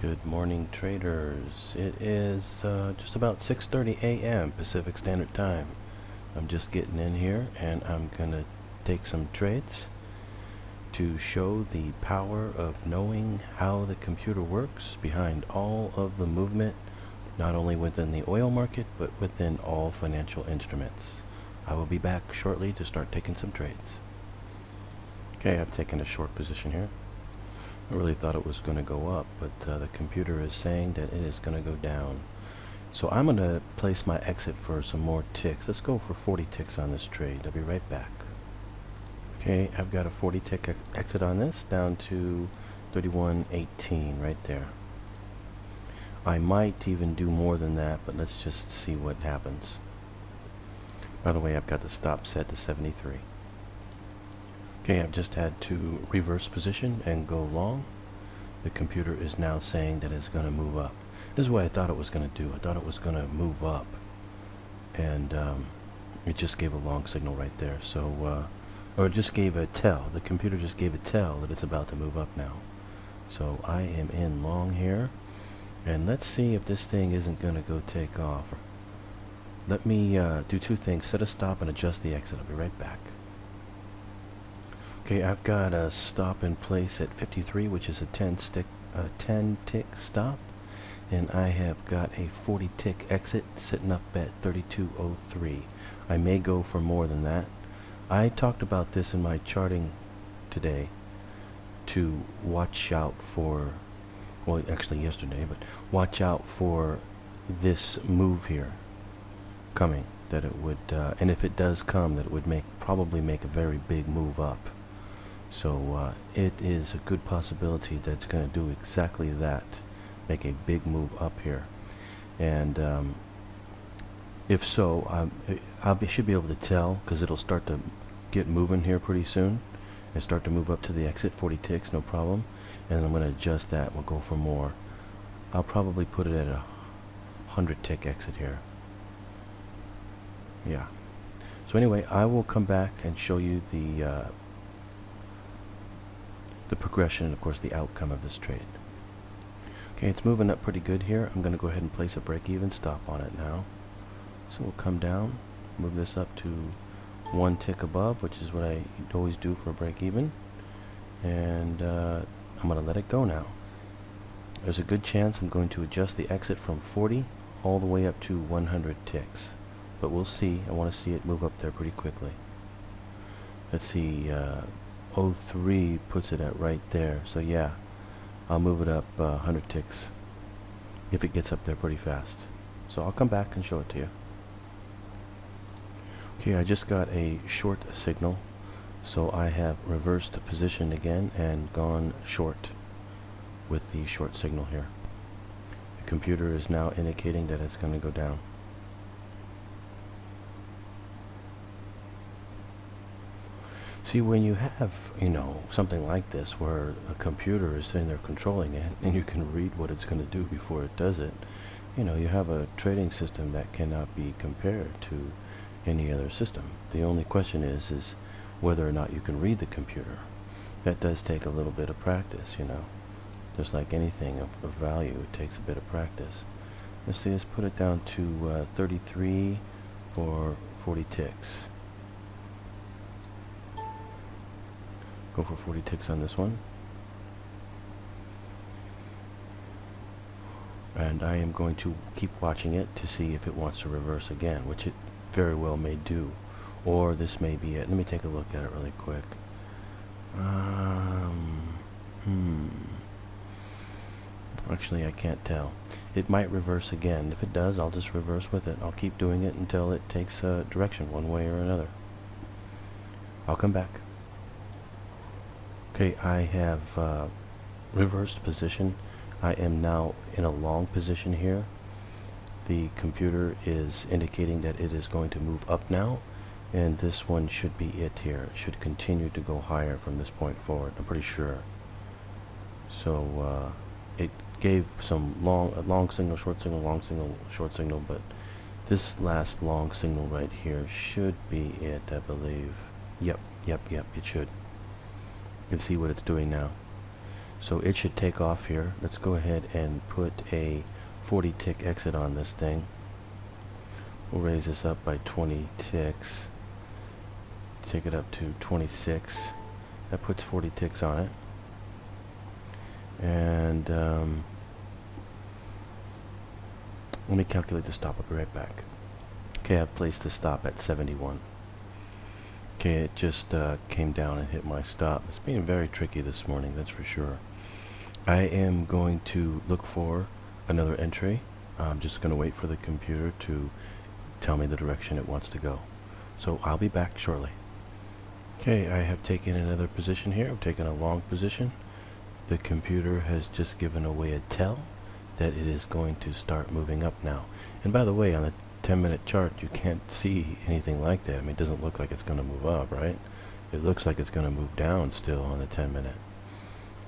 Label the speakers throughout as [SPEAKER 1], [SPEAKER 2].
[SPEAKER 1] Good morning, traders. It is just about 6:30 a.m. Pacific Standard Time. I'm just getting in here and I'm gonna take some trades to show the power of knowing how the computer works behind all of the movement, not only within the oil market but within all financial instruments. I will be back shortly to start taking some trades. Okay, I've taken a short position here. I really thought it was going to go up, but the computer is saying that it is going to go down. So I'm going to place my exit for some more ticks. Let's go for 40 ticks on this trade. I'll be right back. Okay, I've got a 40 tick exit on this down to 31.18 right there. I might even do more than that, but let's just see what happens. By the way, I've got the stop set to 73. Okay, I've just had to reverse position and go long. The computer is now saying that it's going to move up. This is what I thought it was going to do. I thought it was going to move up. And it just gave a long signal right there. So, or it just gave a tell. The computer just gave a tell that it's about to move up now. So I am in long here. And let's see if this thing isn't going to go take off. Let me do two things. Set a stop and adjust the exit. I'll be right back. Okay, I've got a stop in place at 53, which is a 10 tick stop, and I have got a 40 tick exit sitting up at 32.03. I may go for more than that. I talked about this in my charting today to watch out for, well, actually yesterday, but watch out for this move here coming, that it would, and if it does come, that it would probably make a very big move up. So it is a good possibility that it's going to do exactly that, make a big move up here. And if so, should be able to tell, because it'll start to get moving here pretty soon and start to move up to the exit. 40 ticks, no problem. And I'm going to adjust that. We'll go for more. I'll probably put it at a 100 tick exit here. Yeah. So anyway, I will come back and show you the progression and of course the outcome of this trade. Okay, it's moving up pretty good here. I'm going to go ahead and place a break-even stop on it now. So we'll come down, move this up to one tick above, which is what I always do for a break-even, and I'm going to let it go now. There's a good chance I'm going to adjust the exit from 40 all the way up to 100 ticks, but we'll see. I want to see it move up there pretty quickly. Let's see, 03 puts it at right there, so yeah, I'll move it up 100 ticks if it gets up there pretty fast. So I'll come back and show it to you. Okay, I just got a short signal, so I have reversed position again and gone short with the short signal here. The computer is now indicating that it's going to go down. See, when you have, something like this where a computer is sitting there controlling it and you can read what it's going to do before it does it, you have a trading system that cannot be compared to any other system. The only question is whether or not you can read the computer. That does take a little bit of practice, Just like anything of value, it takes a bit of practice. Let's see, let's put it down to 33 for 40 ticks. Go for 40 ticks on this one. And I am going to keep watching it to see if it wants to reverse again, which it very well may do. Or this may be it. Let me take a look at it really quick. Actually, I can't tell. It might reverse again. If it does, I'll just reverse with it. I'll keep doing it until it takes a direction one way or another. I'll come back. Okay, I have reversed position. I am now in a long position here. The computer is indicating that it is going to move up now, and this one should be it here. It should continue to go higher from this point forward, I'm pretty sure. So it gave some long signal, short signal, long signal, short signal, but this last long signal right here should be it, I believe. Yep, it should. You can see what it's doing now. So it should take off here. Let's go ahead and put a 40 tick exit on this thing. We'll raise this up by 20 ticks. Take it up to 26. That puts 40 ticks on it. And let me calculate the stop. I'll be right back. Okay, I've placed the stop at 71. Okay, it just came down and hit my stop. It's been very tricky this morning, that's for sure. I am going to look for another entry. I'm just going to wait for the computer to tell me the direction it wants to go. So I'll be back shortly. Okay, I have taken another position here. I've taken a long position. The computer has just given away a tell that it is going to start moving up now. And by the way, on the 10-minute chart, you can't see anything like that. I mean, it doesn't look like it's going to move up, right? It looks like it's going to move down still on the 10-minute.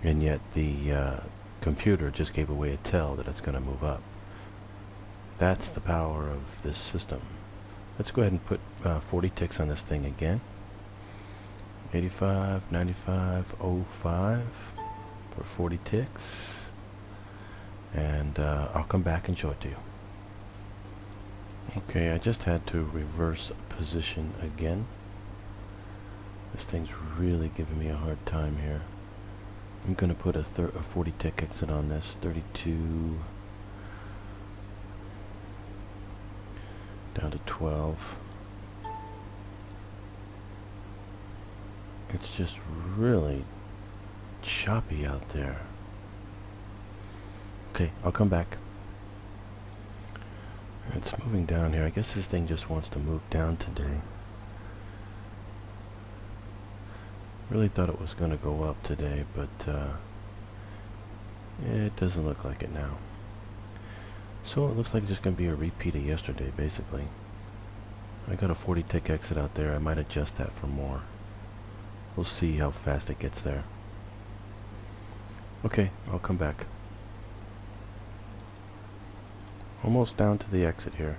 [SPEAKER 1] And yet the computer just gave away a tell that it's going to move up. That's the power of this system. Let's go ahead and put 40 ticks on this thing again. 85, 95, 05 for 40 ticks. And I'll come back and show it to you. Okay, I just had to reverse position again. This thing's really giving me a hard time here. I'm going to put a 40 tick exit on this. 32 down to 12. It's just really choppy out there. Okay, I'll come back. It's moving down here. I guess this thing just wants to move down today. Really thought it was going to go up today, but it doesn't look like it now. So it looks like it's just going to be a repeat of yesterday, basically. I got a 40 tick exit out there. I might adjust that for more. We'll see how fast it gets there. Okay, I'll come back. Almost down to the exit here.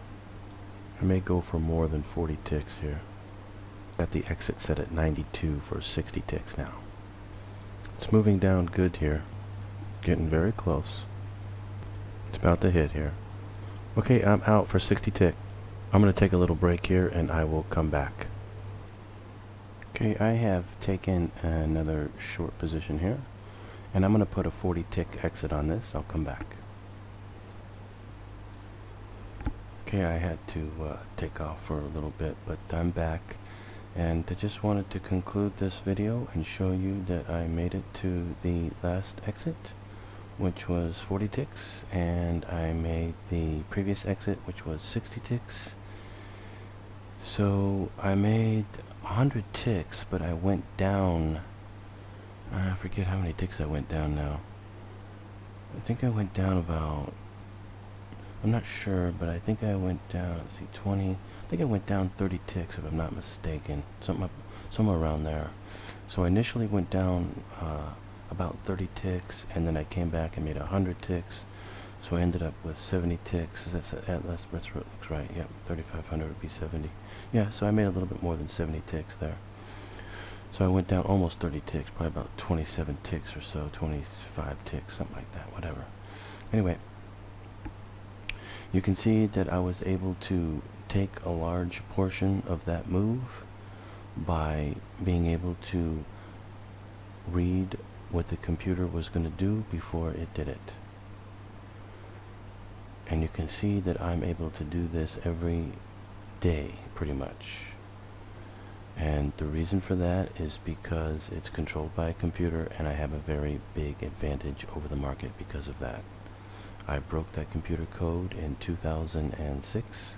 [SPEAKER 1] I may go for more than 40 ticks here. Got the exit set at 92 for 60 ticks now. It's moving down good here. Getting very close. It's about to hit here. Okay, I'm out for 60 tick. I'm going to take a little break here and I will come back. Okay, I have taken another short position here. And I'm going to put a 40 tick exit on this. I'll come back. Okay, I had to take off for a little bit, but I'm back. And I just wanted to conclude this video and show you that I made it to the last exit, which was 40 ticks, and I made the previous exit, which was 60 ticks. So I made 100 ticks, but I went down, I forget how many ticks I went down now. I think I went down about, I'm not sure, but I think I went down, let's see, 20, I think I went down 30 ticks if I'm not mistaken, somewhere around there. So I initially went down about 30 ticks, and then I came back and made 100 ticks. So I ended up with 70 ticks. That's what it looks right. Yep, 3,500 would be 70. Yeah, so I made a little bit more than 70 ticks there. So I went down almost 30 ticks, probably about 27 ticks or so, 25 ticks, something like that, whatever. Anyway, you can see that I was able to take a large portion of that move by being able to read what the computer was going to do before it did it. And you can see that I'm able to do this every day, pretty much. And the reason for that is because it's controlled by a computer, and I have a very big advantage over the market because of that. I broke that computer code in 2006,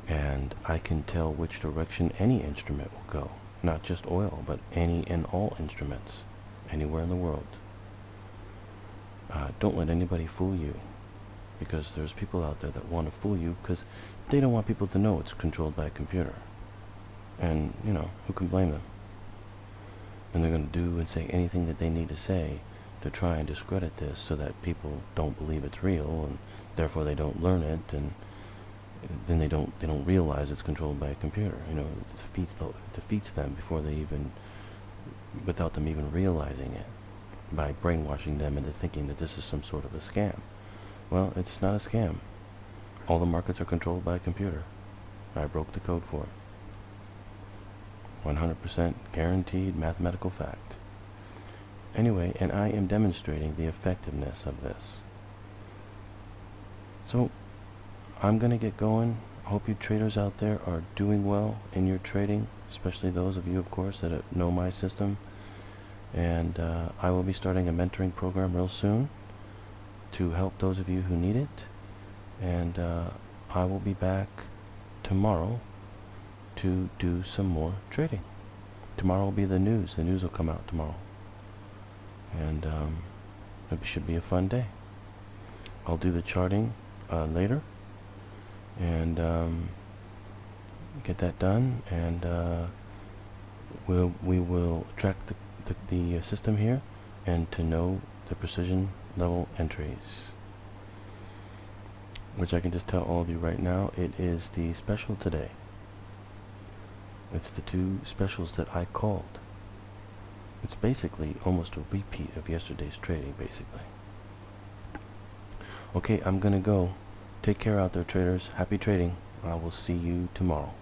[SPEAKER 1] and I can tell which direction any instrument will go. Not just oil, but any and all instruments, anywhere in the world. Don't let anybody fool you, because there's people out there that want to fool you because they don't want people to know it's controlled by a computer. And, you know, who can blame them? And they're going to do and say anything that they need to say to try and discredit this so that people don't believe it's real, and therefore they don't learn it, and then they don't realize it's controlled by a computer. You know, it defeats them before they even, without them even realizing it. by brainwashing them into thinking that this is some sort of a scam. Well, it's not a scam. All the markets are controlled by a computer. I broke the code for it. 100% guaranteed mathematical fact. Anyway, and I am demonstrating the effectiveness of this. So, I'm going to get going. I hope you traders out there are doing well in your trading, especially those of you, of course, that know my system. And I will be starting a mentoring program real soon to help those of you who need it. And I will be back tomorrow to do some more trading. Tomorrow will be the news. The news will come out tomorrow. And it should be a fun day. I'll do the charting later and get that done, and we will track the system here and to know the precision level entries, which I can just tell all of you right now, it is the special today. It's the two specials that I called. It's basically almost a repeat of yesterday's trading, basically. Okay, I'm gonna go. Take care out there, traders. Happy trading. I will see you tomorrow.